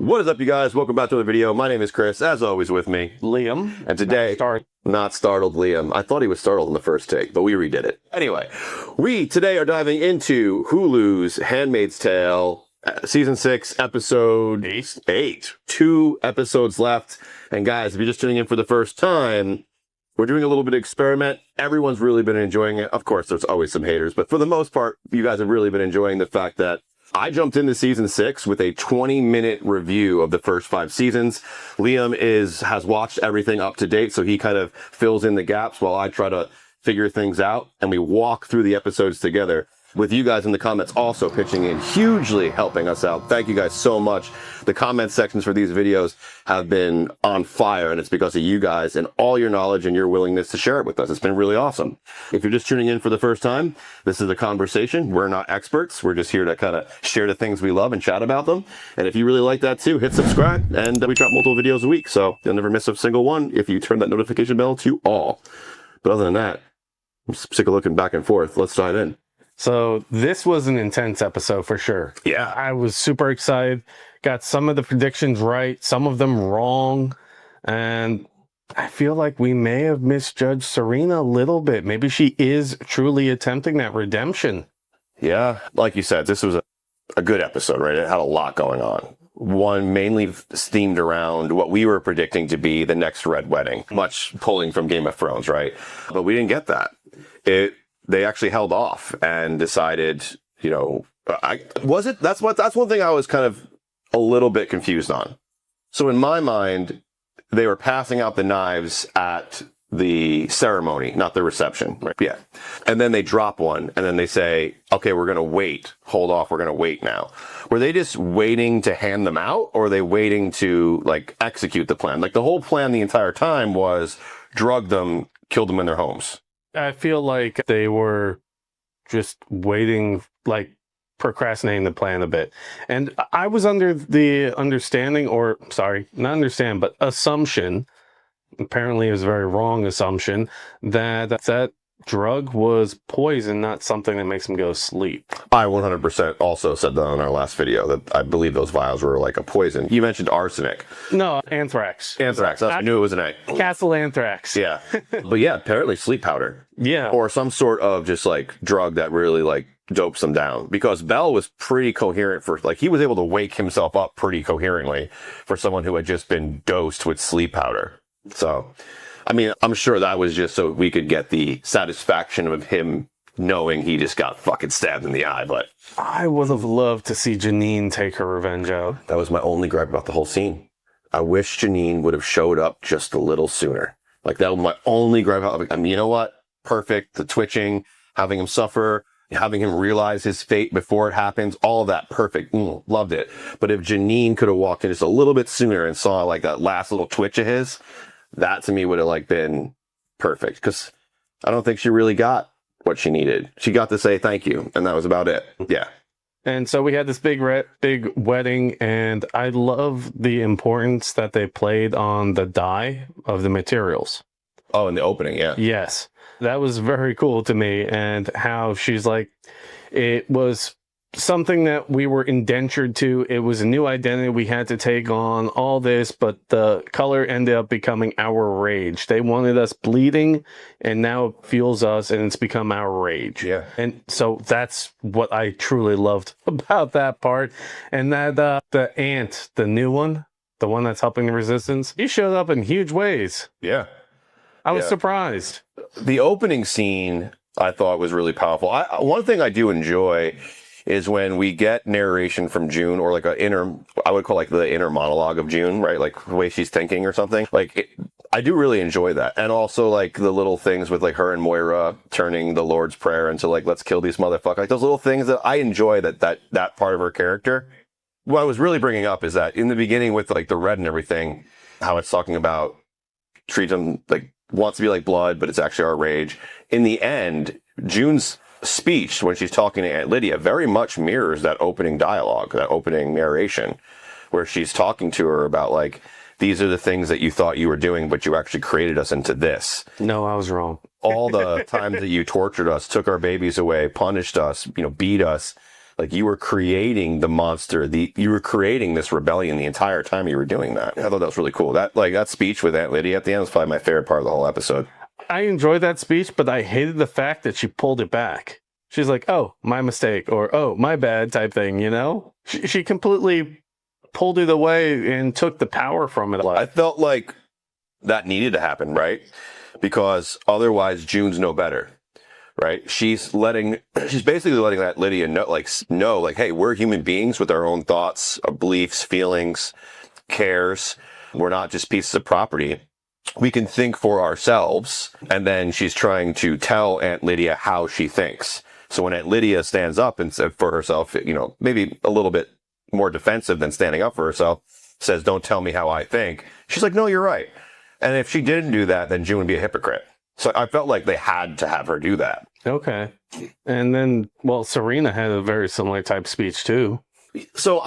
What is up, you guys? Welcome back to the video. My name is Chris, as always with me, Liam. and today, not startled Liam. I thought he was startled in the first take, but we redid it. Anyway, we today are diving into Hulu's Handmaid's Tale, Season 6, Episode 8. 2 episodes left. And guys, if you're just tuning in for the first time, we're doing a little bit of experiment. Everyone's really been enjoying it. Of course, there's always some haters, but for the most part, you guys have really been enjoying the fact that I jumped into season 6 with a 20-minute review of the first 5 seasons. Liam has watched everything up to date, so he kind of fills in the gaps while I try to figure things out, and we walk through the episodes together with you guys in the comments also pitching in, hugely helping us out. Thank you guys so much. The comment sections for these videos have been on fire, and it's because of you guys and all your knowledge and your willingness to share it with us. It's been really awesome. If you're just tuning in for the first time, this is a conversation. We're not experts. We're just here to kind of share the things we love and chat about them. And if you really like that too, hit subscribe. And we drop multiple videos a week, so you'll never miss a single one if you turn that notification bell to all. But other than that, I'm sick of looking back and forth. Let's dive in. So this was an intense episode for sure. Yeah. I was super excited. Got some of the predictions right, some of them wrong. And I feel like we may have misjudged Serena a little bit. Maybe she is truly attempting that redemption. Yeah. Like you said, this was a good episode, right? It had a lot going on. One mainly themed around what we were predicting to be the next Red Wedding, much pulling from Game of Thrones, right? But we didn't get that. They actually held off and decided, that's one thing I was kind of a little bit confused on. So in my mind, they were passing out the knives at the ceremony, not the reception. Right? Yeah. And then they drop one and then they say, okay, we're going to wait. Hold off. We're going to wait now. Were they just waiting to hand them out, or were they waiting to execute the plan? The whole plan the entire time was drug them, kill them in their homes. I feel like they were just waiting, procrastinating the plan a bit. And I was under the understanding, assumption, apparently it was a very wrong assumption, that drug was poison, not something that makes them go to sleep. I 100% also said that on our last video, that I believe those vials were like a poison. You mentioned arsenic. No, anthrax. Anthrax. I knew it was an A. Castle anthrax. Yeah. But yeah, apparently sleep powder. Yeah. Or some sort of just drug that really dopes them down. Because Bell was pretty coherent he was able to wake himself up pretty coherently for someone who had just been dosed with sleep powder. So, I mean, I'm sure that was just so we could get the satisfaction of him knowing he just got fucking stabbed in the eye, but I would have loved to see Janine take her revenge out. That was my only gripe about the whole scene. I wish Janine would have showed up just a little sooner. That was my only gripe. I mean, you know what? Perfect. The twitching, having him suffer, having him realize his fate before it happens, all of that, perfect. Loved it. But if Janine could have walked in just a little bit sooner and saw that last little twitch of his, that to me would have been perfect, because I don't think she really got what she needed. She got to say thank you, and that was about it. Yeah. And so we had this big wedding, and I love the importance that they played on the dye of the materials. Oh, in the opening, yeah. Yes. That was very cool to me, and how she's it was something that we were indentured to. It was a new identity we had to take on, all this, but the color ended up becoming our rage. They wanted us bleeding, and now it fuels us, and it's become our rage. Yeah. And so that's what I truly loved about that part. And that the aunt, the new one, the one that's helping the resistance, he showed up in huge ways. Yeah. I was surprised. The opening scene I thought was really powerful. One thing I do enjoy is when we get narration from June, or I would call the inner monologue of June, right? The way she's thinking or something. I do really enjoy that. And also the little things with her and Moira turning the Lord's Prayer into let's kill these motherfuckers. Those little things that I enjoy, that part of her character. What I was really bringing up is that in the beginning with the red and everything, how it's talking about treat them wants to be like blood, but it's actually our rage. In the end, June's speech when she's talking to Aunt Lydia very much mirrors that opening dialogue, that opening narration, where she's talking to her about these are the things that you thought you were doing, but you actually created us into this. No, I was wrong. All the times that you tortured us, took our babies away, punished us, beat us, Like, you were creating the monster. You were creating this rebellion the entire time you were doing that. I thought that was really cool. That speech with Aunt Lydia at the end was probably my favorite part of the whole episode. I enjoyed that speech, but I hated the fact that she pulled it back. She's like, "Oh, my mistake," or "Oh, my bad," type thing, you know? She completely pulled it away and took the power from it. I felt like that needed to happen, right? Because otherwise June's no better, right? She's basically letting that Lydia know, hey, we're human beings with our own thoughts, beliefs, feelings, cares. We're not just pieces of property. We can think for ourselves. And then she's trying to tell Aunt Lydia how she thinks. So when Aunt Lydia stands up and says for herself, maybe a little bit more defensive than standing up for herself, says, "Don't tell me how I think." She's like, "No, you're right." And if she didn't do that, then June would be a hypocrite. So I felt like they had to have her do that. Okay. And then, Serena had a very similar type speech too. So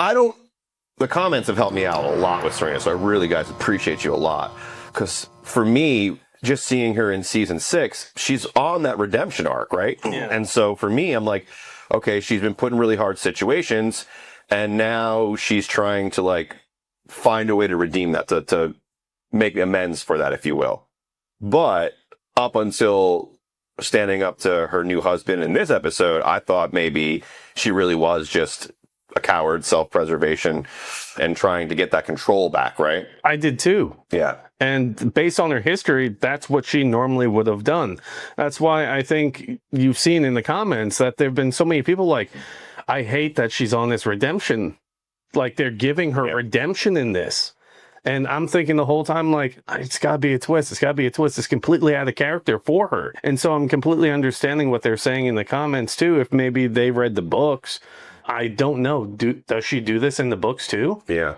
the comments have helped me out a lot with Serena. So I really, guys, appreciate you a lot. Because for me, just seeing her in season 6, she's on that redemption arc, right? Yeah. And so for me, I'm like, okay, she's been put in really hard situations, and now she's trying to find a way to redeem that, to make amends for that, if you will. But up until standing up to her new husband in this episode, I thought maybe she really was just a coward, self-preservation, and trying to get that control back, right? I did too. Yeah. And based on her history, that's what she normally would have done. That's why I think you've seen in the comments that there have been so many people like, I hate that she's on this redemption. Like, they're giving her redemption in this. And I'm thinking the whole time, it's got to be a twist. It's got to be a twist. It's completely out of character for her. And so I'm completely understanding what they're saying in the comments too. If maybe they read the books, I don't know. Does she do this in the books too? Yeah.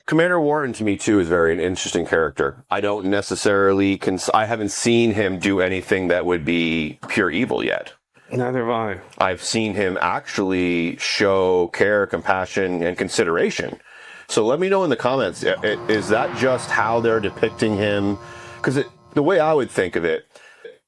Commander Wharton, to me, too, is an interesting character. I don't necessarily... I haven't seen him do anything that would be pure evil yet. Neither have I. I've seen him actually show care, compassion, and consideration. So let me know in the comments, is that just how they're depicting him? Because the way I would think of it,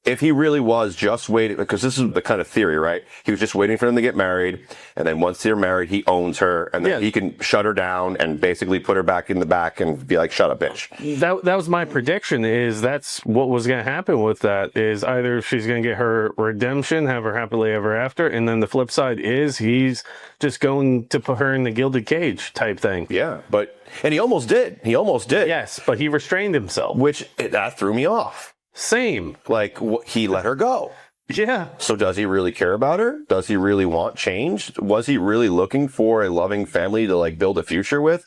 if he really was just waiting, because this is the kind of theory, right? He was just waiting for them to get married, and then once they're married, he owns her, and then he can shut her down and basically put her back in the back and be like, "Shut up, bitch." That was my prediction, is that's what was going to happen with that, is either she's going to get her redemption, have her happily ever after, and then the flip side is he's just going to put her in the gilded cage type thing. Yeah, and he almost did. Yes, but he restrained himself. That threw me off. Same. He let her go. Yeah. So does he really care about her? Does he really want change? Was he really looking for a loving family to build a future with?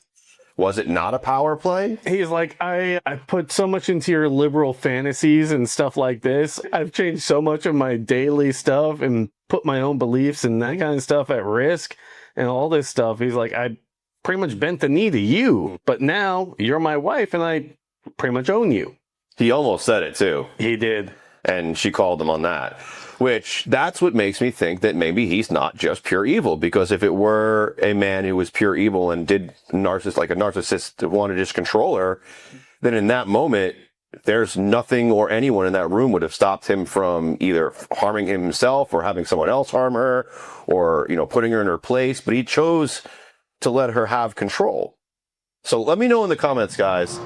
Was it not a power play? He's like, I put so much into your liberal fantasies and stuff like this. I've changed so much of my daily stuff and put my own beliefs and that kind of stuff at risk and all this stuff. He's like, I pretty much bent the knee to you, but now you're my wife and I pretty much own you. He almost said it too. He did. And she called him on that. That's what makes me think that maybe he's not just pure evil. Because if it were a man who was pure evil and did a narcissist wanted to just control her, then in that moment, there's nothing or anyone in that room would have stopped him from either harming himself or having someone else harm her or, putting her in her place. But he chose to let her have control. So let me know in the comments, guys.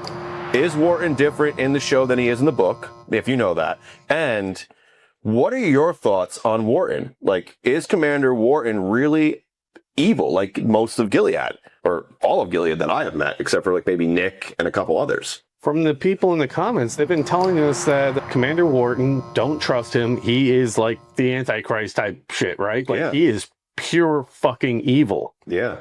Is Wharton different in the show than he is in the book? If you know that. And what are your thoughts on Wharton? Is Commander Wharton really evil like most of Gilead? Or all of Gilead that I have met, except for maybe Nick and a couple others? From the people in the comments, they've been telling us that Commander Wharton, don't trust him. He is the Antichrist type shit, right? He is pure fucking evil. Yeah.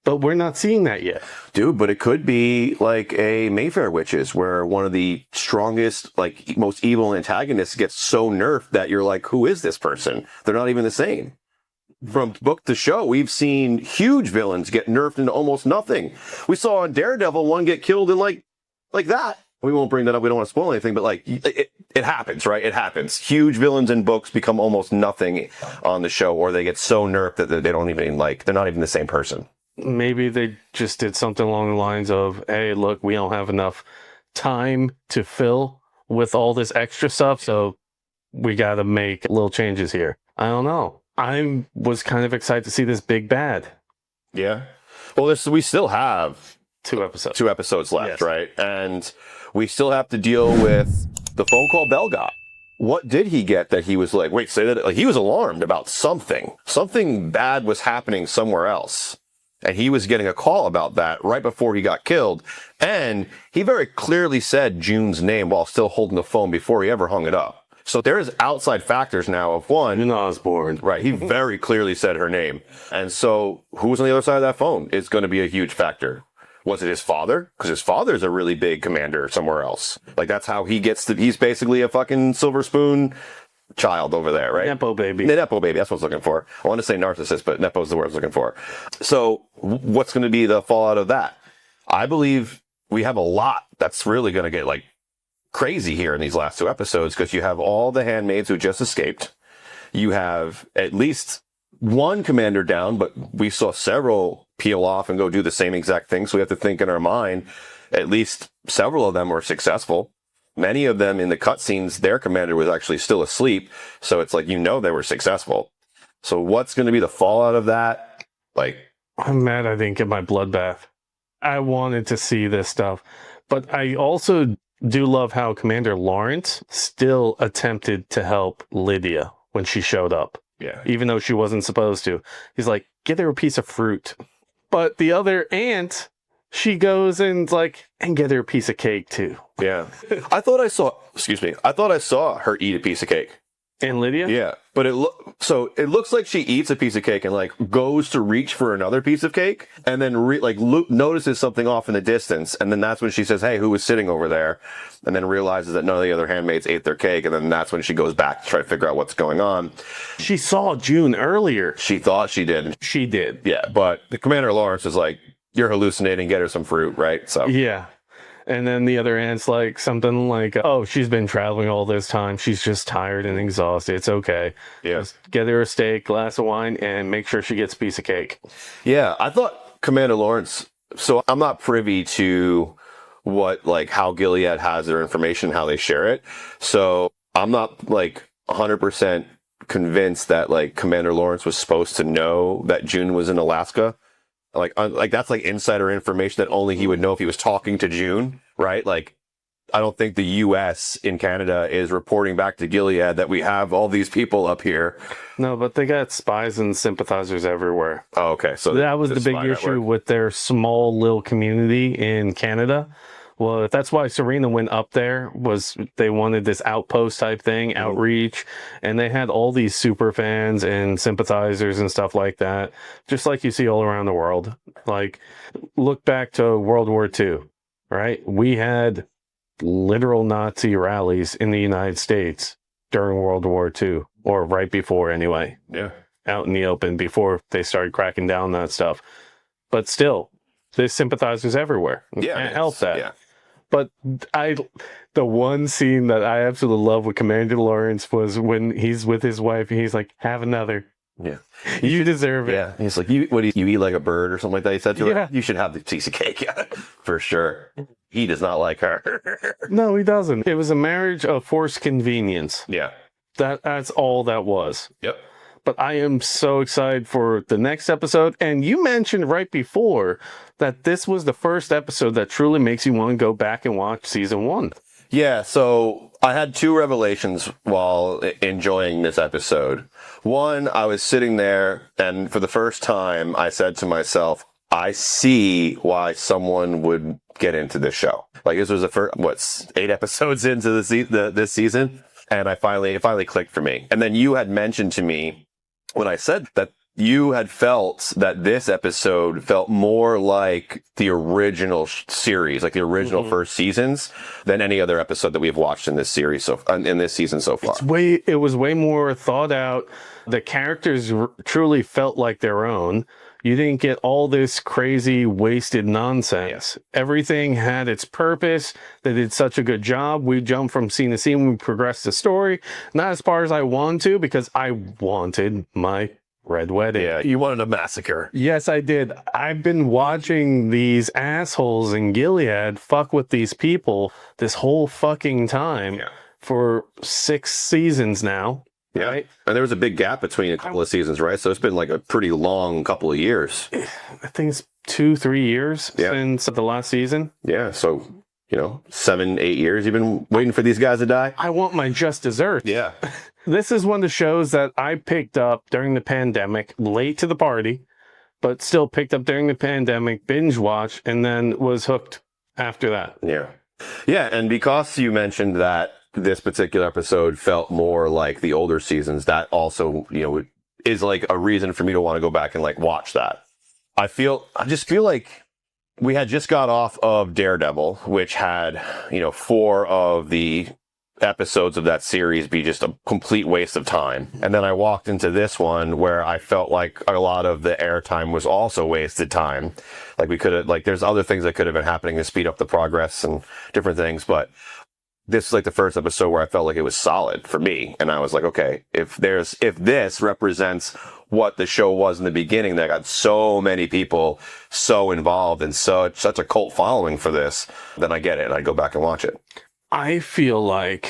But we're not seeing that yet. Dude, but it could be like a Mayfair Witches, where one of the strongest, most evil antagonists gets so nerfed that you're like, who is this person? They're not even the same. From book to show, we've seen huge villains get nerfed into almost nothing. We saw on Daredevil one get killed in like that. We won't bring that up. We don't want to spoil anything, but it happens, right? It happens. Huge villains in books become almost nothing on the show, or they get so nerfed that they don't even they're not even the same person. Maybe they just did something along the lines of, hey, look, we don't have enough time to fill with all this extra stuff, so we got to make little changes here. I don't know. I was kind of excited to see this big bad. Yeah. Well, we still have 2 episodes. 2 episodes left, Yes. right? And we still have to deal with the phone call Bell got. What did he get that he was like, wait, say that? Like, he was alarmed about something. Something bad was happening somewhere else. And he was getting a call about that right before he got killed. And he very clearly said June's name while still holding the phone before he ever hung it up. So there's outside factors now of one. June Osborne. Right. He very clearly said her name. And so who was on the other side of that phone is going to be a huge factor. Was it his father? Because his father's a really big commander somewhere else. Like, that's how he gets to, he's basically a fucking silver spoon child over there, right? Nepo baby. The Nepo baby, that's what I was looking for. I want to say narcissist, but Nepo's the word I was looking for. So what's going to be the fallout of that? I believe we have a lot that's really going to get like crazy here in these last 2 episodes, because you have all the handmaids who just escaped. You have at least one commander down, but we saw several peel off and go do the same exact thing. So we have to think in our mind, at least several of them were successful. Many of them in the cutscenes, their commander was actually still asleep. So it's like, they were successful. So what's going to be the fallout of that? Like, I'm mad I didn't get my bloodbath. I wanted to see this stuff. But I also do love how Commander Lawrence still attempted to help Lydia when she showed up. yeah. Even though she wasn't supposed to. He's like, get her a piece of fruit. But the other aunt, she goes and get her a piece of cake too. Yeah. I thought I saw her eat a piece of cake. And Lydia? Yeah. But it looks like she eats a piece of cake and like goes to reach for another piece of cake, and then notices something off in the distance. And then that's when she says, hey, who was sitting over there? And then realizes that none of the other handmaids ate their cake. And then that's when she goes back to try to figure out what's going on. She saw June earlier. She thought she did. She did. Yeah. But the Commander Lawrence is like, you're hallucinating, get her some fruit, right? So Yeah. And then the other aunt's like something like, oh, she's been traveling all this time. She's just tired and exhausted. It's okay. Yeah. Just get her a steak, glass of wine, and make sure she gets a piece of cake. Yeah. I thought Commander Lawrence, so I'm not privy to how Gilead has their information, how they share it. So I'm not 100% convinced that Commander Lawrence was supposed to know that June was in Alaska. That's insider information that only he would know if he was talking to June, right? I don't think the U.S. in Canada is reporting back to Gilead that we have all these people up here. No, but they got spies and sympathizers everywhere. Oh, okay. So that was the big issue with their small little community in Canada. Well, that's why Serena went up there, was they wanted this outpost type thing, outreach, and they had all these super fans and sympathizers and stuff like that, just like you see all around the world. Look back to World War II, right? We had literal Nazi rallies in the United States during World War II, or right before anyway. Yeah. Out in the open before they started cracking down on that stuff. But still, there's sympathizers everywhere. Yeah. Can't help that. Yeah. But the one scene that I absolutely love with Commander Lawrence was when he's with his wife and he's like, have another. Yeah. You deserve it. Yeah. He's like, you eat like a bird or something like that? He said to Yeah. her. You should have the piece of cake. For sure. He does not like her. No, he doesn't. It was a marriage of forced convenience. Yeah. That's all that was. Yep. But I am so excited for the next episode. And you mentioned right before that this was the first episode that truly makes you want to go back and watch season 1. Yeah, so I had 2 revelations while enjoying this episode. One, I was sitting there, and for the first time, I said to myself, I see why someone would get into this show. This was the first, 8 episodes into this season, and it finally clicked for me. And then you had mentioned to me when I said that you had felt that this episode felt more like the original series, like the original first seasons, than any other episode that we've watched in this series in this season so far. It was way more thought out. The characters truly felt like their own. You didn't get all this crazy wasted nonsense. Yeah. Everything had its purpose. They did such a good job. We jumped from scene to scene. We progressed the story. Not as far as I wanted to, because I wanted my Red Wedding. Yeah, you wanted a massacre. Yes, I did. I've been watching these assholes in Gilead fuck with these people this whole fucking time for 6 seasons now. Yeah. Right? And there was a big gap between a couple of seasons, right? So it's been like a pretty long couple of years. I think it's 2-3 years since the last season. Yeah. So, 7-8 years you've been waiting for these guys to die. I want my just desserts. Yeah. This is one of the shows that I picked up during the pandemic, late to the party, but still picked up during the pandemic, binge watch, and then was hooked after that. Yeah. Yeah. And because you mentioned that this particular episode felt more like the older seasons, that also, is like a reason for me to want to go back and like watch that. I just feel like we had just got off of Daredevil, which had, 4 of the episodes of that series be just a complete waste of time. And then I walked into this one where I felt like a lot of the airtime was also wasted time. Like there's other things that could have been happening to speed up the progress and different things. But this is like the first episode where I felt like it was solid for me. And I was like, okay, if this represents what the show was in the beginning, that got so many people so involved and such a cult following for this, then I get it and I go back and watch it. I feel like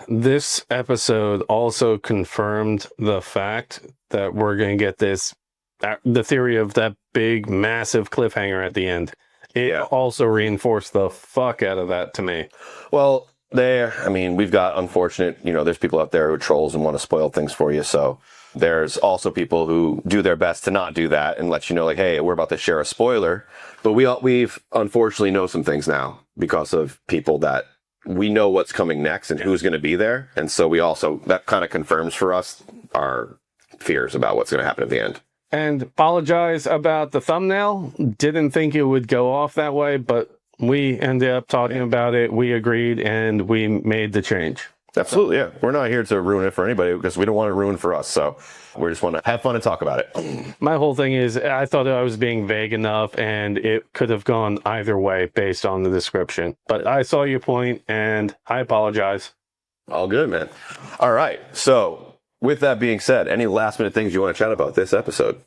this episode also confirmed the fact that we're going to get the theory of that big, massive cliffhanger at the end. It also reinforced the fuck out of that to me. Well, we've got unfortunate, there's people out there who are trolls and want to spoil things for you. So there's also people who do their best to not do that and let you know, like, hey, we're about to share a spoiler. But we've unfortunately know some things now because of people that we know what's coming next and who's going to be there. And so that kind of confirms for us our fears about what's going to happen at the end. And apologize about the thumbnail. Didn't think it would go off that way, but we ended up talking about it. We agreed and we made the change. Absolutely, yeah. We're not here to ruin it for anybody because we don't want it ruined for us. So we just want to have fun and talk about it. My whole thing is I thought I was being vague enough and it could have gone either way based on the description. But I saw your point and I apologize. All good, man. All right. So with that being said, any last minute things you want to chat about this episode?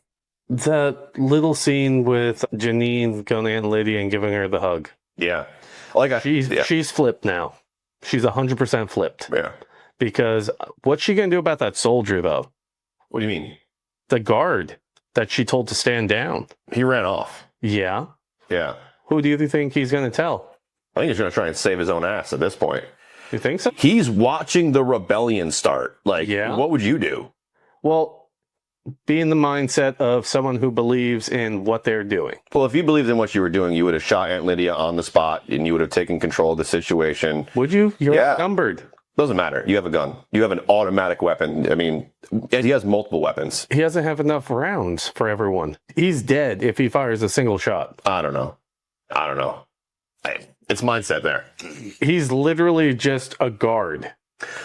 The little scene with Janine going to Aunt Lydia and giving her the hug. Yeah. She's flipped now. She's 100% flipped. Yeah. Because what's she going to do about that soldier, though? What do you mean? The guard that she told to stand down. He ran off. Yeah. Yeah. Who do you think he's going to tell? I think he's going to try and save his own ass at this point. You think so? He's watching the rebellion start. What would you do? Well, be in the mindset of someone who believes in what they're doing. Well, if you believed in what you were doing, you would have shot Aunt Lydia on the spot and you would have taken control of the situation. Would you? You're outnumbered. Doesn't matter. You have a gun. You have an automatic weapon. I mean, he has multiple weapons. He doesn't have enough rounds for everyone. He's dead if he fires a single shot. I don't know. It's mindset there. He's literally just a guard.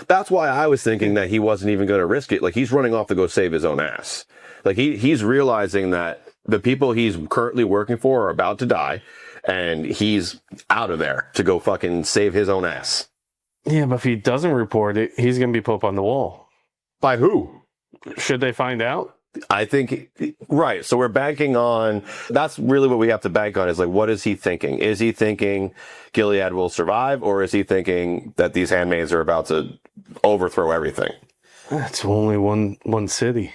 That's why I was thinking that he wasn't even going to risk it. Like, he's running off to go save his own ass. Like, he's realizing that the people he's currently working for are about to die, and he's out of there to go fucking save his own ass. Yeah, but if he doesn't report it, he's going to be put up on the wall. By who? Should they find out? I think, right. So we're banking on, that's really what we have to bank on is like, what is he thinking? Is he thinking Gilead will survive, or is he thinking that these handmaids are about to overthrow everything? That's only one city.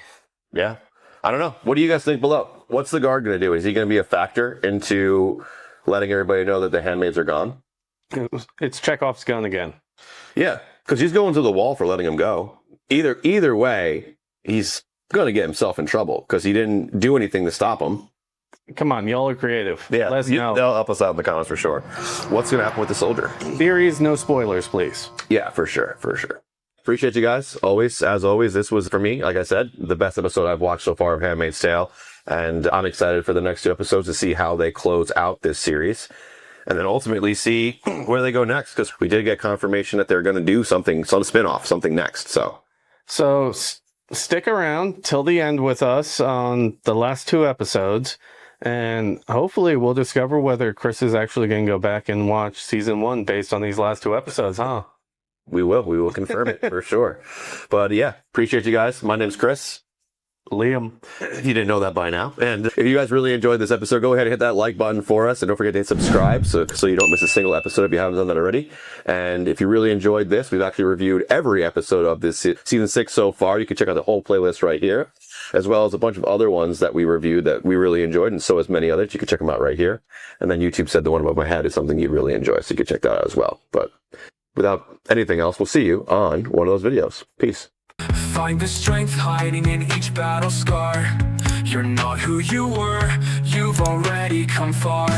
Yeah. I don't know. What do you guys think below? What's the guard going to do? Is he going to be a factor into letting everybody know that the handmaids are gone? It's Chekhov's gun again. Yeah. Because he's going to the wall for letting him go. Either way, he's going to get himself in trouble because he didn't do anything to stop him. Come on, y'all are creative. Yeah, let us know. They'll help us out in the comments for sure. What's going to happen with the soldier? Theories, no spoilers, please. Yeah, for sure. Appreciate you guys. As always, this was, for me, like I said, the best episode I've watched so far of Handmaid's Tale. And I'm excited for the next 2 episodes to see how they close out this series. And then ultimately see where they go next. Because we did get confirmation that they're going to do something, some spin-off, something next. So stick around till the end with us on the last 2 episodes. And hopefully we'll discover whether Chris is actually going to go back and watch season 1 based on these last 2 episodes, huh? We will confirm it for sure. But yeah, appreciate you guys. My name's Chris. Liam. If you didn't know that by now. And if you guys really enjoyed this episode, go ahead and hit that like button for us. And don't forget to hit subscribe so you don't miss a single episode if you haven't done that already. And if you really enjoyed this, we've actually reviewed every episode of this season 6 so far. You can check out the whole playlist right here, as well as a bunch of other ones that we reviewed that we really enjoyed, and so as many others. You can check them out right here. And then YouTube said the one above my head is something you'd really enjoy, so you can check that out as well. But without anything else, we'll see you on one of those videos. Peace. Find the strength hiding in each battle scar. You're not who you were, you've already come far.